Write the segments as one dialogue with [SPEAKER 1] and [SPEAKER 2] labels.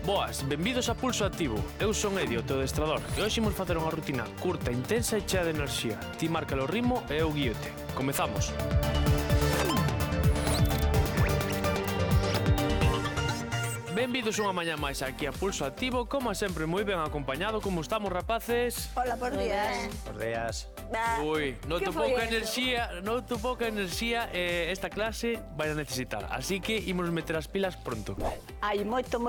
[SPEAKER 1] Boas, benvidos a Pulso Activo. Eu son Edio, o teu adestrador, e hoxe imos facer unha rutina curta, intensa e chea de enerxía. Ti marca o ritmo e eu guíote. Comezamos. Benvidos unha mañá máis aquí a Pulso Activo, como sempre moi ben acompañado. Como estamos, rapaces?
[SPEAKER 2] Hola, por días.
[SPEAKER 3] Buenos días.
[SPEAKER 1] Ui, noto
[SPEAKER 2] foi
[SPEAKER 1] pouca
[SPEAKER 2] eso?
[SPEAKER 1] enerxía e esta clase vai a necesitar. Así que imos meter as pilas pronto.
[SPEAKER 2] Hai moito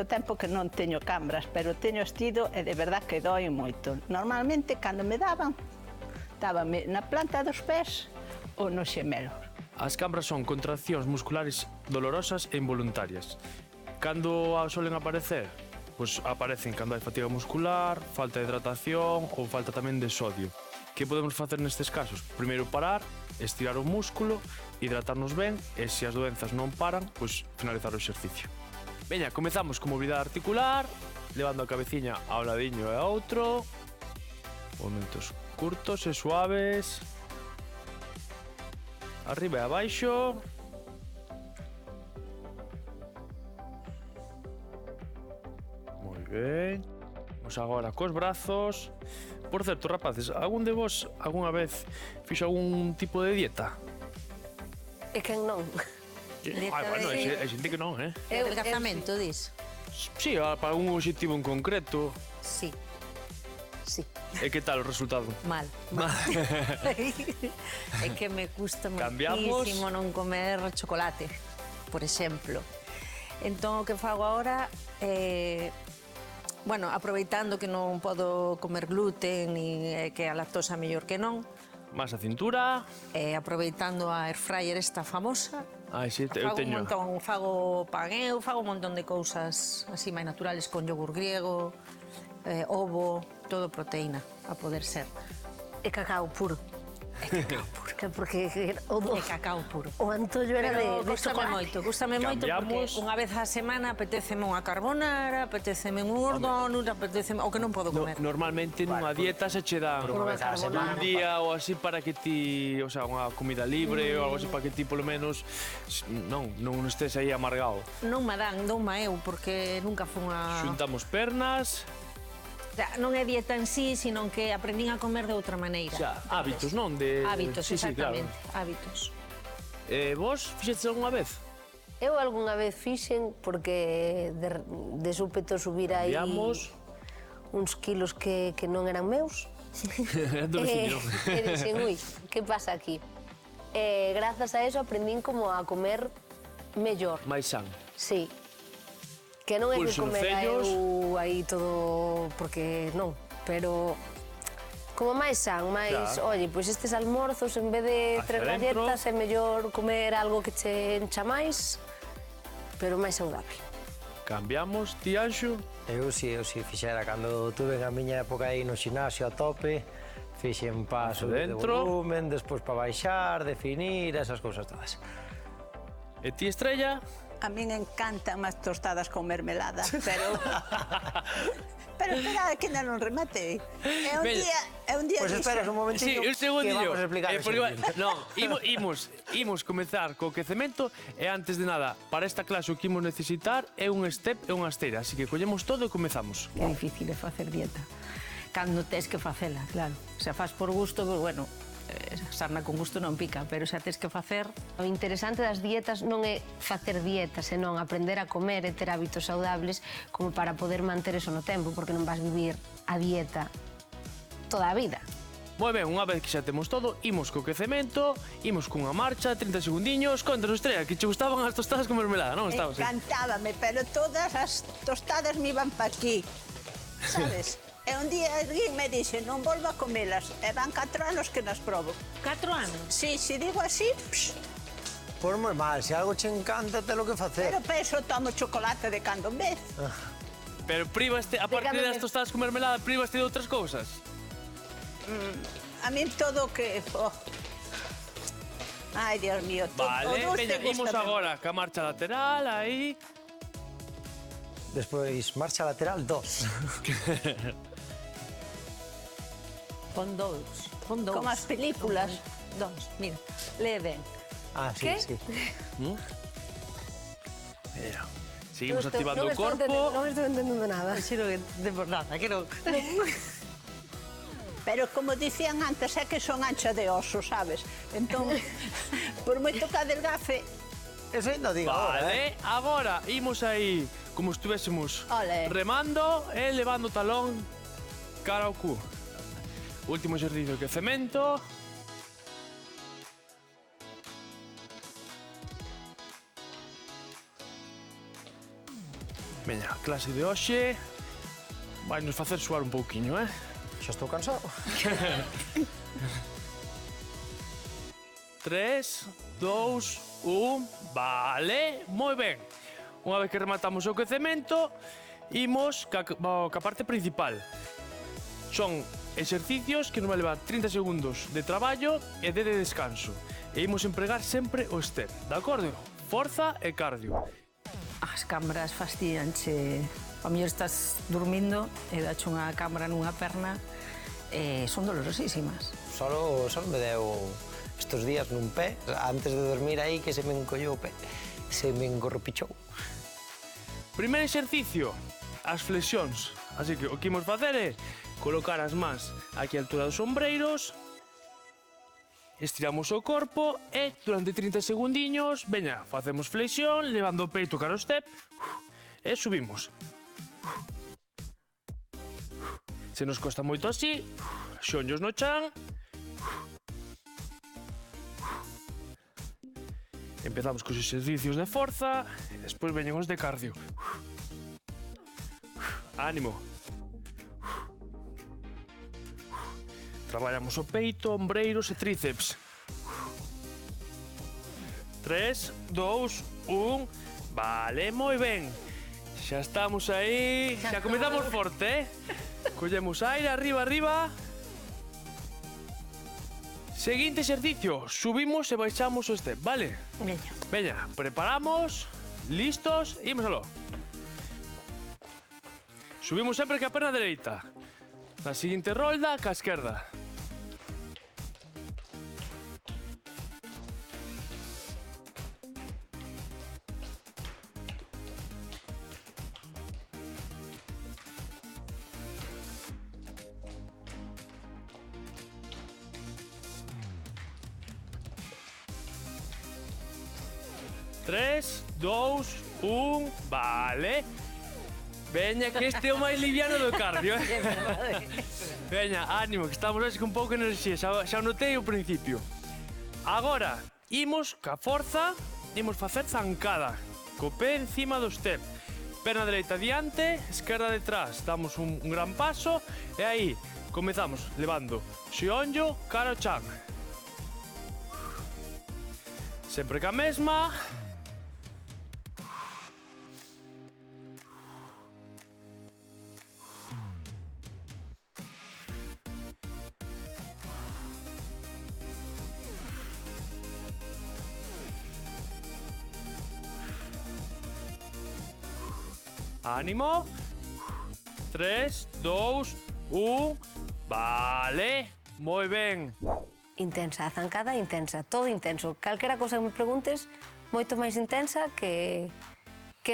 [SPEAKER 2] tempo que non teño cambras, pero teño estido e de verdad que doi moito. Normalmente, cando me dábame na planta dos pés ou no xemelo.
[SPEAKER 1] As cambras son contraccións musculares dolorosas e involuntarias. Cando solen aparecer? Pois aparecen cando hai fatiga muscular, falta de hidratación ou falta tamén de sodio. Que podemos facer nestes casos? Primeiro parar, estirar o músculo, hidratarnos ben e se as doenzas non paran, pois finalizar o exercicio. Veña, comezamos con mobilidade articular, levando a cabeciña a un ladiño e a outro. Momentos curtos e suaves. Arriba e abaixo. Moi ben. Vamos agora cos brazos. Por certo, rapaces, algún de vos algunha vez fixo algún tipo de dieta?
[SPEAKER 4] E quen non?
[SPEAKER 1] Bueno, hai xente que non, eh?
[SPEAKER 4] Adelgazamento, dis?
[SPEAKER 1] Sí, para algún objetivo en concreto.
[SPEAKER 4] Sí. Sí.
[SPEAKER 1] E que tal o resultado?
[SPEAKER 4] Mal. É que me custa
[SPEAKER 1] Cambiamos.
[SPEAKER 4] moitísimo non comer chocolate, por exemplo. Entón, o que fago agora é... Bueno, aproveitando que non podo comer gluten e que a lactosa é mellor que non,
[SPEAKER 1] Más a cintura.
[SPEAKER 4] aproveitando a airfryer esta famosa,
[SPEAKER 1] Ai, sí, eu
[SPEAKER 4] fago un
[SPEAKER 1] teño.
[SPEAKER 4] montón, fago pan eu, fago un montón de cousas así máis naturales con yogur griego, ovo, todo proteína, a poder ser.
[SPEAKER 5] E cacao puro. Porque
[SPEAKER 4] E cacao puro.
[SPEAKER 5] o antollo era
[SPEAKER 4] Pero
[SPEAKER 5] de chocolate.
[SPEAKER 4] gústame moito
[SPEAKER 1] Cambiamos.
[SPEAKER 4] porque unha vez á semana apetéceme unha carbonara, apetéceme un donut, apetéceme o que non podo comer.
[SPEAKER 1] Normalmente nunha dieta se che dan
[SPEAKER 3] Unha vez á semana.
[SPEAKER 1] un día ou así para que ti, o sea, unha comida libre ou algo así para que ti polo menos non estés aí amargado.
[SPEAKER 4] Non me dan, donma eu porque nunca fun a...
[SPEAKER 1] Xuntamos pernas,
[SPEAKER 4] O sea, non é dieta en sí, sino que aprendín a comer de outra maneira.
[SPEAKER 1] xa, hábitos, non?
[SPEAKER 4] Hábitos,
[SPEAKER 1] Sí, sí, claro.
[SPEAKER 4] exactamente, hábitos.
[SPEAKER 1] Vos fixetes algunha vez?
[SPEAKER 5] Eu algunha vez fixen porque de súpeto subir aí
[SPEAKER 1] Cambiamos.
[SPEAKER 5] uns kilos que non eran meus.
[SPEAKER 1] Do veciño.
[SPEAKER 5] E dixen, ui, que pasa aquí? E grazas a eso aprendín como a comer mellor.
[SPEAKER 1] Mais san.
[SPEAKER 5] Sí. Que non é que
[SPEAKER 1] Pulso nos
[SPEAKER 5] comera
[SPEAKER 1] vellos.
[SPEAKER 5] eu aí todo porque non, pero como máis san, máis,
[SPEAKER 1] Claro.
[SPEAKER 5] oye, pois estes almorzos en vez de
[SPEAKER 1] Hacia
[SPEAKER 5] 3
[SPEAKER 1] dentro.
[SPEAKER 5] galletas é mellor comer algo que che encha máis, pero máis saudable.
[SPEAKER 1] Cambiamos, ti Anxo.
[SPEAKER 3] Eu si fixera cando tuve a miña época aí no xinasio a tope, fixen paso
[SPEAKER 1] Hacia
[SPEAKER 3] de
[SPEAKER 1] dentro.
[SPEAKER 3] volumen, despois para baixar, definir, esas cousas todas.
[SPEAKER 1] E ti Estrella?
[SPEAKER 2] A min encantan as tostadas con mermelada, pero... pero espera, que ainda non rematei. É un día
[SPEAKER 3] Pois esperas un
[SPEAKER 1] Sí,
[SPEAKER 3] momentinho
[SPEAKER 1] un segundillo.
[SPEAKER 3] que vamos a explicar o
[SPEAKER 1] Porque,
[SPEAKER 3] xercicio.
[SPEAKER 1] non, imos comezar co quecemento e antes de nada, para esta clase o que imos necesitar é un step e unha esteira, así que collemos todo e comezamos.
[SPEAKER 4] É difícil é facer dieta. Cando tes que facela, claro. Se a faz por gusto, pues, bueno, sarna con gusto non pica, pero se a tes que facer...
[SPEAKER 5] O interesante das dietas non é facer dietas, senón aprender a comer e ter hábitos saudables como para poder manter eso no tempo, porque non vas vivir a dieta toda a vida.
[SPEAKER 1] Moi ben, unha vez que xa temos todo, imos co quecemento, imos cunha marcha, 30 segundiños, contanos Estrella, que che gustaban as tostadas con mermelada, non estabas?
[SPEAKER 2] Encantábame, pero todas as tostadas me iban pa aquí, sabes? E un día alguén me dixe, non volvo a comelas, e van 4 anos que nas probo.
[SPEAKER 4] 4 anos?
[SPEAKER 2] Si, se digo así,
[SPEAKER 3] Por normal, se algo che encanta, te lo que facer.
[SPEAKER 2] pero penso tomo chocolate de cando en vez.
[SPEAKER 1] Pero privaste, a partir
[SPEAKER 5] Déjame
[SPEAKER 1] das
[SPEAKER 5] ver.
[SPEAKER 1] tostadas con mermelada, privaste de outras cousas?
[SPEAKER 2] A min todo que... Oh. Ai, Dios mío, todo,
[SPEAKER 1] Vale,
[SPEAKER 2] o dulce
[SPEAKER 1] veña, imos
[SPEAKER 2] gústame.
[SPEAKER 1] agora ca marcha lateral, aí.
[SPEAKER 3] Despois, marcha lateral 2.
[SPEAKER 4] Pon dous. Pon dous.
[SPEAKER 2] Como as películas.
[SPEAKER 4] Dous, mira, lee ben.
[SPEAKER 3] Ah, sí,
[SPEAKER 5] ¿Qué?
[SPEAKER 3] sí.
[SPEAKER 1] Mira. Seguimos activando o corpo.
[SPEAKER 5] Non estou entendendo nada.
[SPEAKER 3] Así non entendemos nada, que non.
[SPEAKER 2] Pero como dicían antes, é que son ancha de oso, sabes? Entón, por moito que adelgace,
[SPEAKER 3] Eso ainda digo agora,
[SPEAKER 1] Vale, agora imos aí como estuvéssemos
[SPEAKER 2] Ole.
[SPEAKER 1] remando e levando o talón cara ao cu. Último exercicio de quecemento. Veña, a clase de hoxe vai nos facer suar un pouquiño,
[SPEAKER 3] Xa estou cansado.
[SPEAKER 1] 3, 2, 1, vale, moi ben. Unha vez que rematamos o quecemento, imos ca parte principal. Son exercicios que nos vai levar 30 segundos de traballo e de descanso. E imos empregar sempre o step, de acordo? Forza e cardio.
[SPEAKER 6] As cámaras fastidianche. A mellor estás dormindo e dache unha cámara nunha perna e son dolorosísimas.
[SPEAKER 3] Solo me deu estes días nun pé, antes de dormir aí que se me encollou o pé. Se me engorropichou.
[SPEAKER 1] Primeiro exercicio, as flexións. Así que o que imos facer é colocar as mans aquí á altura dos ombreiros, estiramos o corpo e durante 30 segundiños, veña, facemos flexión, levando o peito cara ao step e subimos. Se nos costa moito así, xonllos no chan. Empezamos cos exercicios de forza e despois veñen os de cardio. Ánimo. Traballamos o peito, ombreiros e tríceps. 3, 2, 1. Vale, moi ben. Xa estamos aí. Xa comezamos forte, Collemos aire, arriba, arriba. Seguinte exercicio. Subimos e baixamos o step, vale?
[SPEAKER 6] Veña.
[SPEAKER 1] Veña, preparamos, listos, imos aló. Subimos sempre ca perna dereita. Na seguinte rolda, ca esquerda. Tres, 2, 1, vale. Veña, que este é o máis liviano do cardio, Veña, ánimo, que estamos hoxe con pouca enerxía, xa notei o principio. Agora, imos ca forza, imos facer zancada, co pé encima do step. Perna dereita diante, esquerda detrás, damos un gran paso e aí comezamos levando xeonllo cara ao chan. Sempre ca mesma. Ánimo. 3, 2, 1. Vale. Moi ben.
[SPEAKER 5] Intensa, a zancada intensa, todo intenso. Calquera cosa que me preguntes, moito máis intensa que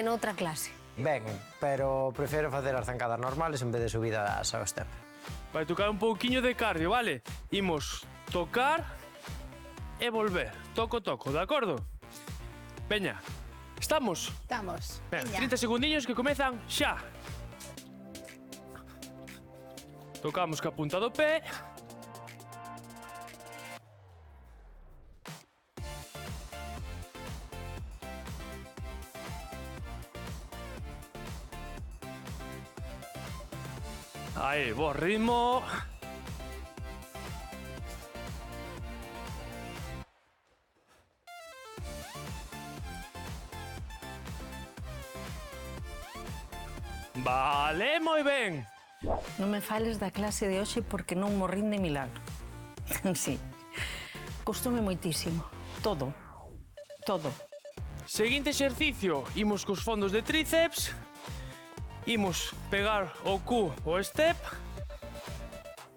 [SPEAKER 5] noutra clase.
[SPEAKER 3] Ben, pero prefiro facer as zancadas normales en vez de subidas ao step.
[SPEAKER 1] Vai tocar un pouquiño de cardio, vale? Imos tocar e volver. Toco, toco, de acordo? Veña, estamos?
[SPEAKER 2] estamos.
[SPEAKER 1] Veña,
[SPEAKER 2] Veña.
[SPEAKER 1] 30 segundiños que comezan xa. Tocamos ca punta do pé. Aí, bo ritmo. Vale, moi ben.
[SPEAKER 6] Non me fales da clase de hoxe porque non morrín de milagro. Sí. Costoume moitísimo. Todo. Todo.
[SPEAKER 1] Seguinte exercicio, imos cos fondos de tríceps. Imos pegar o cu o step.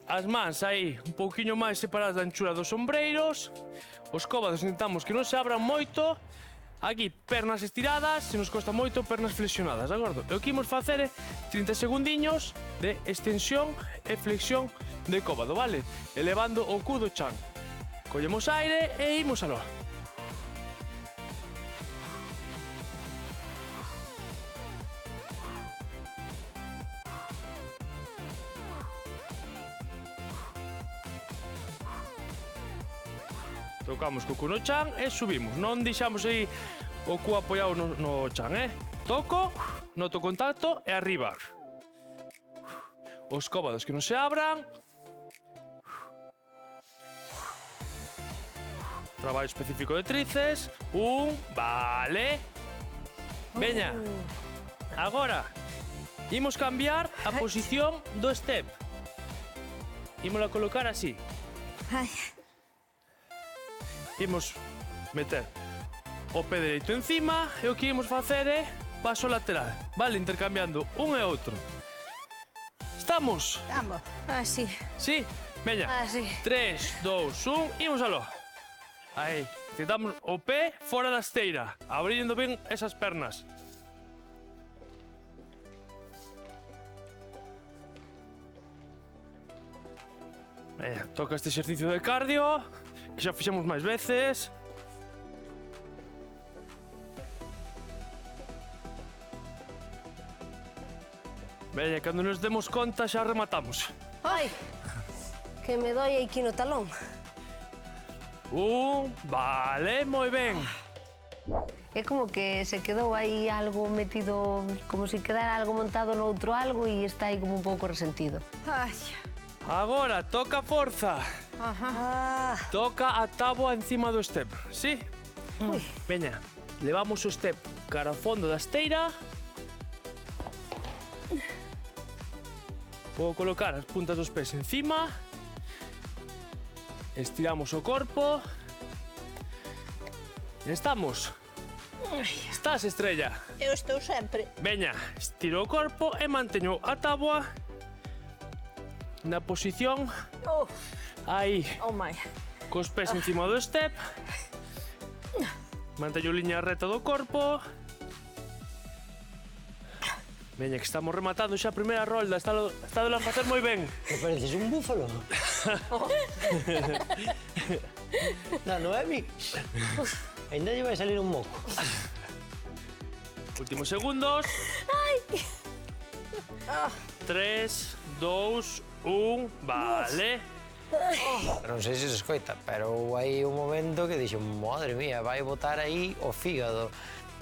[SPEAKER 1] As mans aí un pouquiño máis separadas da anchura dos ombreiros. Os cóbados intentamos que non se abran moito. Aquí, pernas estiradas, se nos costa moito, pernas flexionadas, de acordo? E o que imos facer é 30 segundiños de extensión e flexión de cóbado, vale? Elevando o cu do chan. Collemos aire e imos aló. Tocamos co cu no chan e subimos. Non deixamos aí o cu apoiado no chan, Toco, noto contacto e arriba. Os cóbados que non se abran. Traballo específico de tríceps. Vale. Veña. Agora, imos cambiar a posición do step. Ímola colocar así.
[SPEAKER 4] Ai.
[SPEAKER 1] Imos meter o pé dereito encima e o que imos facer é paso lateral, vale? Intercambiando un e outro. Estamos?
[SPEAKER 2] Vamos.
[SPEAKER 4] Ah, sí.
[SPEAKER 1] Sí? Veña.
[SPEAKER 4] Ah, sí.
[SPEAKER 1] 3, 2, 1, imos aló. Aí, tentamos o pé fora da esteira, abrindo ben esas pernas. Veña, toca este exercicio de cardio. Xa fixemos máis veces. Veña, cando nos demos conta xa rematamos.
[SPEAKER 5] Ai, que me doi aquí no talón.
[SPEAKER 1] Vale, moi ben.
[SPEAKER 5] É como que se quedou aí algo metido, como se quedara algo montado no outro algo e está aí como un pouco resentido.
[SPEAKER 4] Ai.
[SPEAKER 1] Agora, toca forza. Toca a táboa encima do step, sí? Veña, levamos o step cara ao fondo da esteira. Vou colocar as puntas dos pés encima. Estiramos o corpo. E estamos. Estás, Estrella?
[SPEAKER 2] Eu estou sempre.
[SPEAKER 1] Veña, estiro o corpo e manteño a táboa na posición aí,
[SPEAKER 4] Oh my.
[SPEAKER 1] cos pés encima do step. Manteño liña reta do corpo. Veña, que estamos rematando xa a primeira rolda. Está a facer moi ben.
[SPEAKER 3] Me pareces un búfalo. Da Noemi. Ainda lle vai salir un moco.
[SPEAKER 1] Últimos segundos. 3, 2, 1, vale.
[SPEAKER 3] Non sei se se escoita, pero hai un momento que dixo, madre mía, vai botar aí o fígado.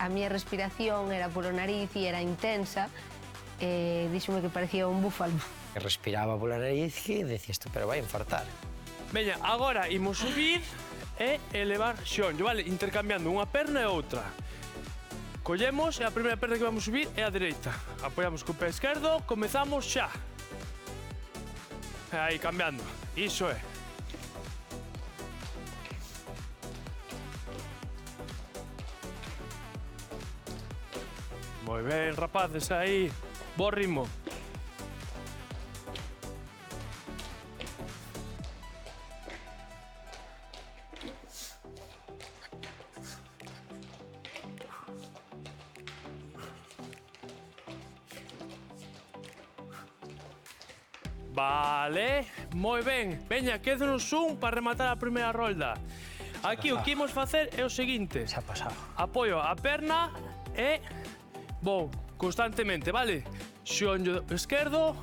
[SPEAKER 5] A miña respiración era polo nariz e era intensa e díxome que parecía un búfalo.
[SPEAKER 3] Que respiraba pola nariz que decías tú, pero vai infartar.
[SPEAKER 1] Veña, agora imos subir e elevar xonllo, vale? Intercambiando unha perna e outra. Collemos e a primeira perna que vamos subir é a dereita. Apoiamos co pé esquerdo, comezamos xa. Aí, cambiando. Iso é. Moi ben, rapaces, aí. Bo ritmo. Vale, moi ben. Veña, quédanos un para rematar a primeira rolda. Aquí o que imos facer é o seguinte.
[SPEAKER 3] Xa pasado.
[SPEAKER 1] Apoio a perna e vou constantemente, vale? Xonllo esquerdo,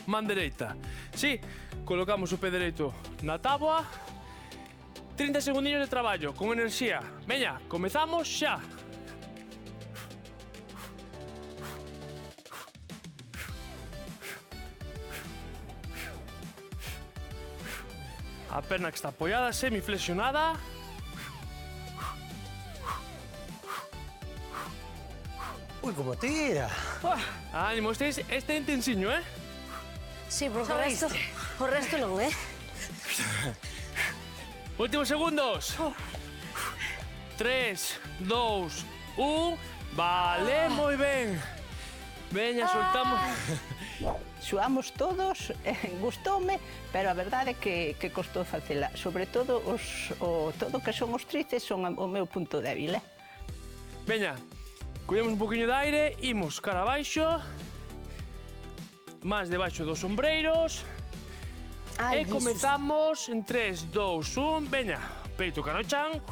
[SPEAKER 1] man dereita. Sí, colocamos o pé dereito na táboa. 30 segundinhos de traballo, con enerxía. Veña, comezamos xa. A perna que está apoiada, semiflexionada.
[SPEAKER 3] Ui, como tira.
[SPEAKER 1] Ánimo, este é intensiño, eh?
[SPEAKER 5] Sí, porque o resto non,
[SPEAKER 1] Últimos segundos. 3, 2, 1. Vale, moi ben. Veña, soltamos.
[SPEAKER 2] Suamos todos, gustoume, pero a verdade é que costou facela. Sobre todo, todo que son os tríceps son o meu punto débil,
[SPEAKER 1] Veña, collemos un poquinho de aire, imos cara abaixo, máis debaixo dos sombreiros, e comezamos en 3, 2, 1, veña, peito cara ao chan.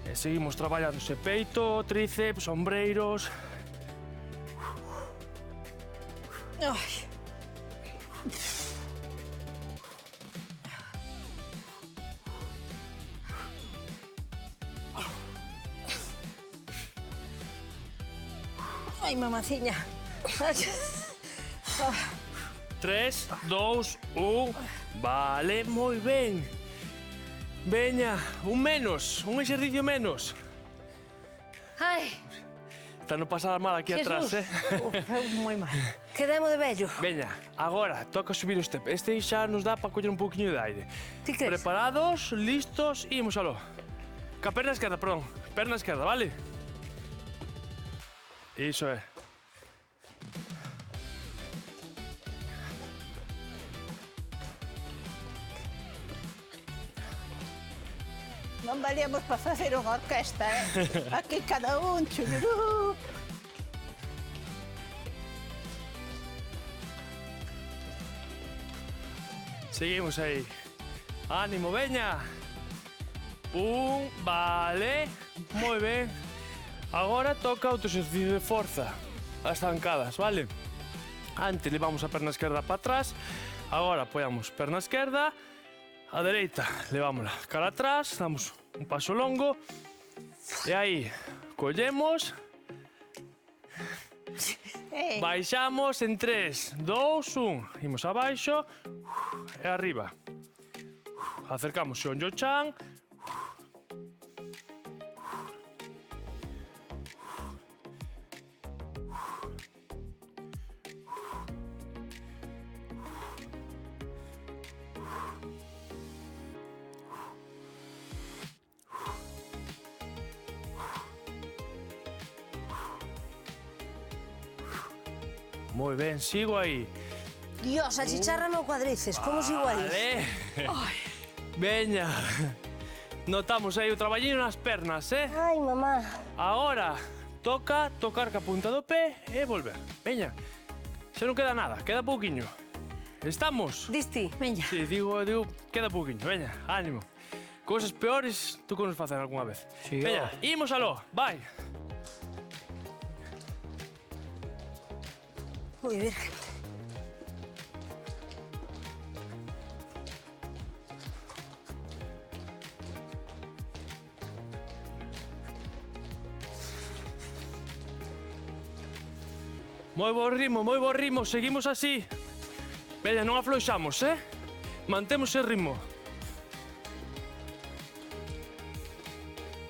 [SPEAKER 1] E seguimos traballando ese peito, tríceps, sombreiros.
[SPEAKER 4] Ai, mamaciña.
[SPEAKER 1] 3, 2, 1. Vale, moi ben. Veña, un menos, un exercicio menos.
[SPEAKER 5] Ai,
[SPEAKER 1] Está no pasar mal aquí atrás,
[SPEAKER 6] Moi mal.
[SPEAKER 4] Quedemos de vello.
[SPEAKER 1] Veña, agora toca subir o step. Este xa nos dá para coller un poquinho de aire.
[SPEAKER 4] Ti crees?
[SPEAKER 1] Preparados, listos, imos aló. Ca perna esquerda, perdón. Perna esquerda, vale? Iso é.
[SPEAKER 2] Non valíamos para facer unha orquesta, Aquí cada un, chururú.
[SPEAKER 1] Seguimos aí. Ánimo, veña. Vale. Moi ben. Agora toca outro exercicio de forza. As zancadas, vale? Antes levamos a perna esquerda para atrás. Agora apoiamos perna esquerda. A dereita, levámola cara atrás, damos un paso longo. E aí, collemos. Baixamos en 3, 2, 1. Imos abaixo. E arriba. Acercamos o onllo chan. Moi ben, sigo aí.
[SPEAKER 4] Dios, achicharrame o cuadrices. Como sigo aí?
[SPEAKER 1] Vale. Veña. Notamos aí o traballiño nas pernas,
[SPEAKER 5] ai, mamá.
[SPEAKER 1] Agora toca tocar ca punta do pé e volver. Veña. Xa non queda nada, queda pouquiño. Estamos?
[SPEAKER 4] Disti?
[SPEAKER 6] Veña.
[SPEAKER 1] Sí, digo, queda pouquiño. Veña, ánimo. Cousas peores tú que nos facen algunha vez.
[SPEAKER 3] Sí,
[SPEAKER 1] Veña, imos aló, vai.
[SPEAKER 4] Ui, virgen.
[SPEAKER 1] Moi bo ritmo, seguimos así. Veña, non afloixamos, Mantemos o ritmo.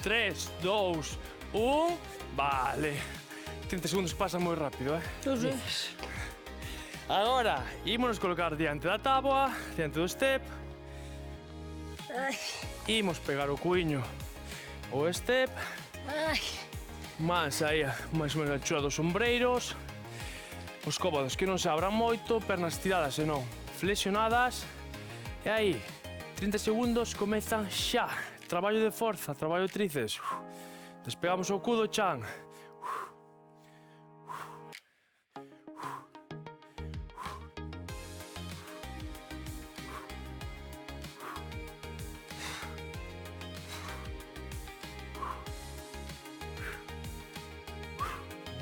[SPEAKER 1] 3, 2, 1, vale. 30 segundos pasan moi rápido, Agora, ímonos colocar diante da táboa, diante do step. Imos pegar o cuiño o step. Máis aí, máis ou menos a chula dos sombreiros. Os cómodos que non se abran moito, pernas tiradas e non flexionadas. E aí, 30 segundos comezan xa. Traballo de forza, traballo de tríceps. Despegamos o cudo, chan.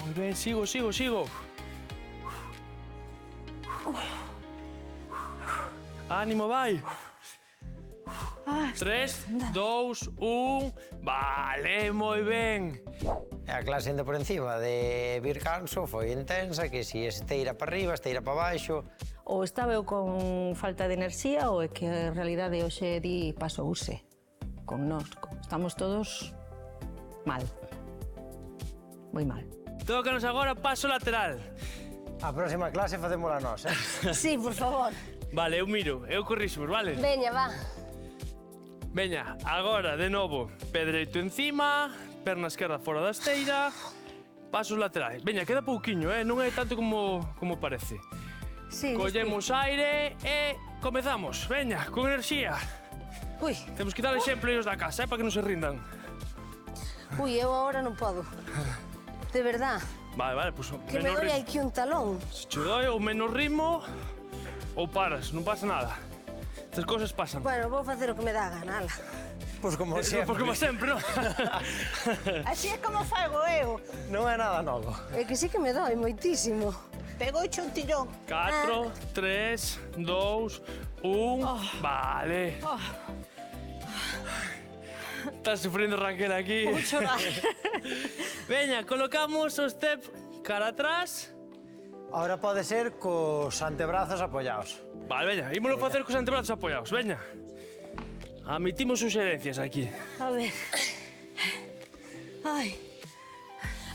[SPEAKER 1] Moi ben, sigo. Ánimo, vai. 3, 2, 1. Vale, moi ben.
[SPEAKER 3] E a clase ainda por encima de vir canso foi intensa, que si esteira para arriba, esteira para baixo.
[SPEAKER 6] Ou estaba eu con falta de enerxía ou é que a realidade hoxe di pasouse con nós. Estamos todos mal. Moi mal.
[SPEAKER 1] Tócanos agora paso lateral.
[SPEAKER 3] A próxima clase facémola nós,
[SPEAKER 4] Sí, por favor.
[SPEAKER 1] Vale, eu miro, eu corríximo, vale?
[SPEAKER 5] Veña, va.
[SPEAKER 1] Veña, agora, de novo, pé dereito encima, perna esquerda fora da esteira, pasos laterais. Veña, queda pouquiño, non é tanto como parece.
[SPEAKER 4] Sí,
[SPEAKER 1] Collemos aire e comezamos. Veña, con enerxía.
[SPEAKER 5] Ui,
[SPEAKER 1] Temos que dar exemplo ellos da casa, para que non se rindan.
[SPEAKER 5] ui, eu agora non podo. De verdad,
[SPEAKER 1] Vale, pues
[SPEAKER 5] que me doi aquí un talón.
[SPEAKER 1] Se che doi o menos ritmo, ou paras, non pasa nada. Estas cousas pasan.
[SPEAKER 5] Bueno, vou facer o que me dá a gana, ala.
[SPEAKER 3] Pois como
[SPEAKER 1] Pues como sempre, non?
[SPEAKER 2] Así é como fago eu.
[SPEAKER 3] Non é nada novo.
[SPEAKER 5] É que sí que me doi moitísimo.
[SPEAKER 2] Pegouche un tillón.
[SPEAKER 1] 4, 3, 2, 1... Vale. Estás sufrindo, Raquel, aquí.
[SPEAKER 5] Vou chorar.
[SPEAKER 1] Veña, colocamos o step cara atrás.
[SPEAKER 3] Ahora pode ser cos antebrazos apoyados.
[SPEAKER 1] Vale, veña, ímolo facer cos antebrazos apoyados, veña. Admitimos suxerencias aquí.
[SPEAKER 5] A ver. Ai.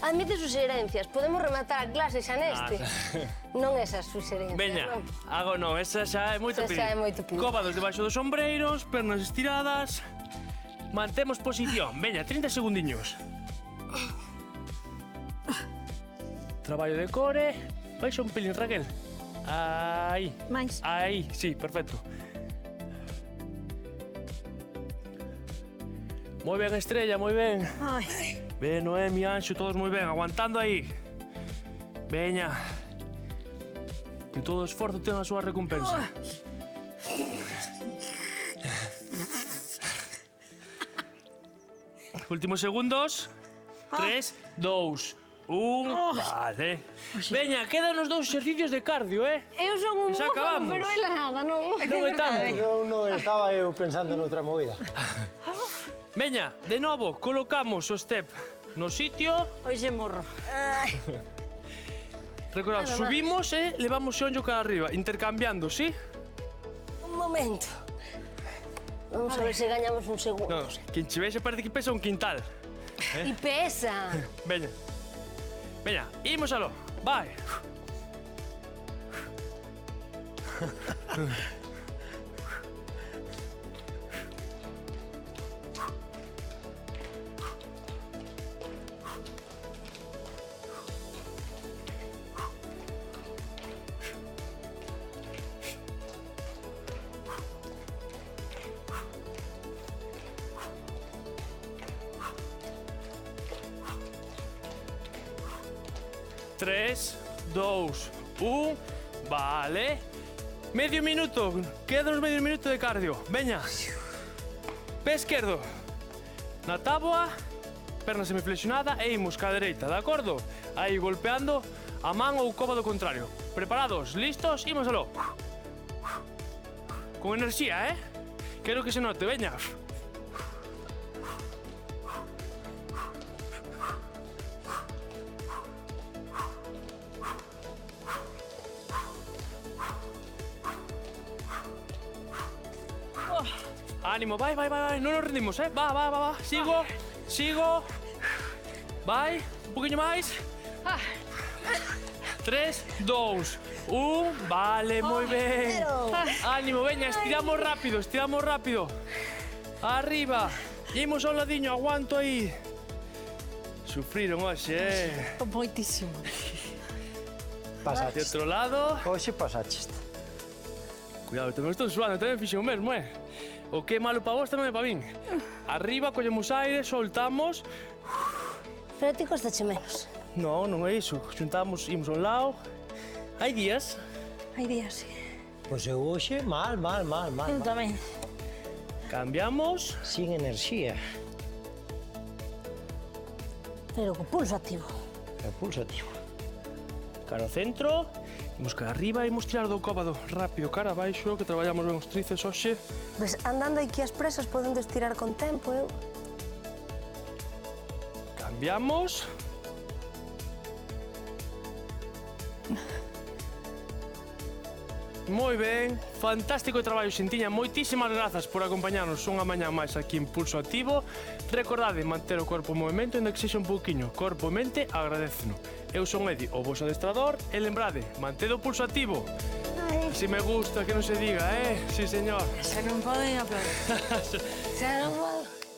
[SPEAKER 5] Admite suxerencias. Podemos rematar a clase xa neste. Non esas suxerencias.
[SPEAKER 1] Veña,
[SPEAKER 5] non.
[SPEAKER 1] hago non, esa xa é moito
[SPEAKER 5] Esa
[SPEAKER 1] pedir.
[SPEAKER 5] xa é moito pedir.
[SPEAKER 1] Cóbados debaixo dos sombreiros, pernas estiradas. Mantemos posición. Veña, 30 segundiños. Traballo de core. Baixa un pelín, Raquel. Aí.
[SPEAKER 6] Mais.
[SPEAKER 1] Aí, sí, perfecto. Moi ben, Estrella, moi ben.
[SPEAKER 6] Ai.
[SPEAKER 1] Ben, Noemi, Anxo, todos moi ben, aguantando aí. Veña. Que todo esforzo ten a súa recompensa. Últimos segundos. 3, 2, 1. Vale. Veña, quedan os dous exercicios de cardio,
[SPEAKER 5] Eu son un
[SPEAKER 1] Xa
[SPEAKER 5] mozo,
[SPEAKER 1] acabamos.
[SPEAKER 5] pero ela nada, non.
[SPEAKER 1] Non é tanto.
[SPEAKER 3] Eu non estaba pensando noutra movida.
[SPEAKER 1] Veña, de novo, colocamos o step no sitio.
[SPEAKER 6] Hoxe morro.
[SPEAKER 1] Recordad, subimos e levamos o ollo cara arriba, intercambiando, ¿sí?
[SPEAKER 5] Un momento. Vamos a ver se gañamos un segundo.
[SPEAKER 1] No, quen che vexe parece que pesa un quintal.
[SPEAKER 5] E pesa.
[SPEAKER 1] Veña. Veña, imos aló. Vai. Tres, 2, 1, vale. Medio minuto, quedanos medio minuto de cardio. Veña. Pé esquerdo. Na táboa, perna semiflexionada e imos ca dereita, de acordo? Aí golpeando a man ou o cóbado contrario. Preparados, listos, imos aló. Con enerxía, Quero que se note, veña. Ánimo, vai, non nos rendimos, Va, sigo. Vai, un poquinho máis. 3, 2, 1, vale, moi ben. Ánimo, veña, estiramos rápido. Arriba, imos ao ladiño, aguanto aí. Sufriron hoxe,
[SPEAKER 6] Moitísimo.
[SPEAKER 1] De
[SPEAKER 3] Pasaches.
[SPEAKER 1] outro lado.
[SPEAKER 3] Hoxe pasaches.
[SPEAKER 1] Cuidado, tamén estou suando, tamén fixen o mesmo, O que é malo para vos tamén é para min. Arriba, collemos aire, soltamos.
[SPEAKER 5] Pero ti costache menos.
[SPEAKER 1] Non, non é iso. Xuntamos, imos ao lado. Hai días.
[SPEAKER 6] Hai días, sí.
[SPEAKER 3] Pois eu hoxe mal.
[SPEAKER 6] Eu tamén.
[SPEAKER 1] Cambiamos.
[SPEAKER 3] Sin enerxía.
[SPEAKER 5] Pero co pulso activo.
[SPEAKER 3] É pulsativo.
[SPEAKER 1] Cara ao centro. Imos cara arriba e imos tirar do cóbado rápido cara abaixo, que traballamos ben os tríceps hoxe.
[SPEAKER 5] Ves, andando aquí as presas podendo estirar con tempo, eu.
[SPEAKER 1] Cambiamos. Moi ben, fantástico traballo, Xintiña. Moitísimas grazas por acompañarnos unha mañá máis aquí en Pulso Activo. Recordade manter o corpo en movimento, ainda que sexa un pouquiño. Corpo e mente, agradeceno. Eu son Edi, o vosso adestrador, e lembrade, mantedo o pulso activo. Si me gusta, que non se diga, Sí, señor.
[SPEAKER 6] Se non poden aplaudir.
[SPEAKER 5] Xa non